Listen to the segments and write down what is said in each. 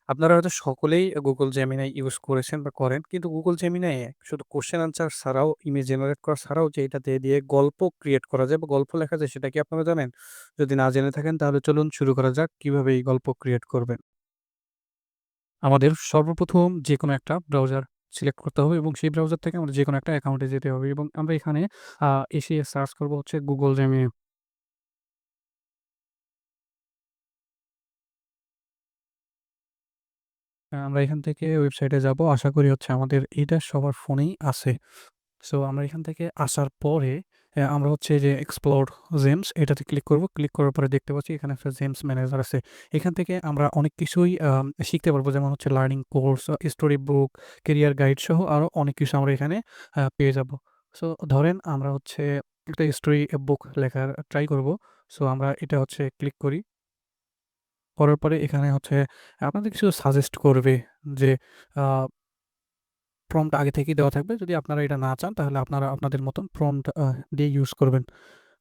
আপনারা হয়তো সকলেই Google Gemini ইউজ করেছেন বা করেন। কিন্তু Google Gemini এ শুধু কোয়েশ্চেন আনসার ছাড়াও ইমেজ জেনারেট করা ছাড়াও যে এটা দিয়ে গল্প ক্রিয়েট করা যায় বা গল্প লেখা যায় সেটা কি আপনারা জানেন? যদি না জেনে থাকেন তাহলে চলুন শুরু করা যাক কিভাবে এই গল্প ক্রিয়েট করবেন। আমাদের সর্বপ্রথম যেকোনো একটা ব্রাউজার সিলেক্ট করতে হবে এবং সেই ব্রাউজার থেকে আমাদের যেকোনো একটা অ্যাকাউন্টে যেতে হবে এবং আমরা এখানে আ এসে সার্চ করব হচ্ছে Google Gemini। আমরা এখান থেকে ওয়েবসাইটে যাব। আশা করি হচ্ছে আমাদের এটা সবার ফোনেই আছে। সো আমরা এখান থেকে আসার পরে আমরা হচ্ছে যে এক্সপ্লোর জেমস এটাতে ক্লিক করব। ক্লিক করার পরে দেখতে পাচ্ছি এখানে একটা জেমস ম্যানেজার আছে। এখান থেকে আমরা অনেক কিছুই শিখতে পারবো। যেমন হচ্ছে learning course, story book, career guide সহ আরো অনেক কিছু আমরা এখানে পেয়ে যাবো। সো ধরেন আমরা হচ্ছে একটা স্টোরি বুক লেখার ট্রাই করব। সো আমরা এটা হচ্ছে ক্লিক করি। করার পরে এখানে হচ্ছে আপনাদের কিছু সাজেস্ট করবে যে আ প্রম্পট আগে থেকেই দেওয়া থাকবে। যদি আপনারা এটা না চান তাহলে আপনারা আপনাদের মতন প্রম্পট দিয়ে ইউজ করবেন।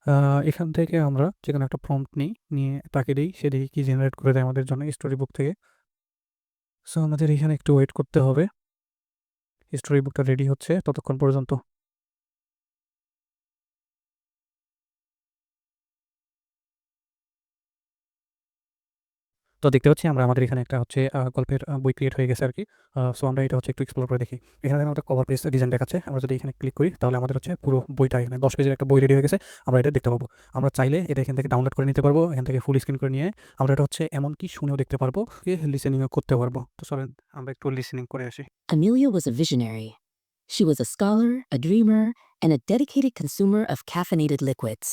আ এখান থেকে আমরা যেকোনো একটা প্রম্পট নিই, নিয়ে তাকে দেই। সে দেখি কি জেনারেট করে দেয় আমাদের জন্য স্টোরি বুক থেকে। সো আমাদের এখানে একটু ওয়েট করতে হবে। স্টোরি বুকটা রেডি হচ্ছে ততক্ষণ পর্যন্ত। তো দেখতে পাচ্ছি আমরা আমাদের এখানে একটা হচ্ছে গল্পের বই ক্রিয়েট হয়ে গেছে আরকি। সো আমরা এটা হচ্ছে একটু এক্সপ্লোর করে দেখি। এখানে দেখেন একটা কভার পেজ ডিজাইন দেখাচ্ছে। আমরা যদি এখানে ক্লিক করি তাহলে আমাদের হচ্ছে পুরো বইটা এখানে ১০ পেজের একটা বই রেডি হয়ে গেছে। আমরা এটা দেখতে পাবো। আমরা চাইলে এটা এখান থেকে ডাউনলোড করে নিতে পারবো। এখান থেকে ফুল স্ক্রিন করে নিয়ে আমরা এটা হচ্ছে এমনকি শুনেও দেখতে পারবো, লিসেনিংও করতে পারবো। তো চলেন আমরা একটু লিসেনিং করে আসি। Amelia was a visionary. She was a scholar, a dreamer, and a dedicated consumer of caffeinated liquids.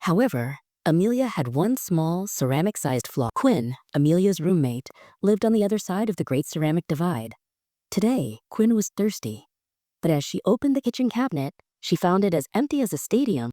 However, Amelia had one small, ceramic sized flaw. Quinn, Amelia's roommate, lived on the other side of the Great Ceramic Divide. Today, Quinn was thirsty. But as she opened the kitchen cabinet, she found it as empty as a stadium.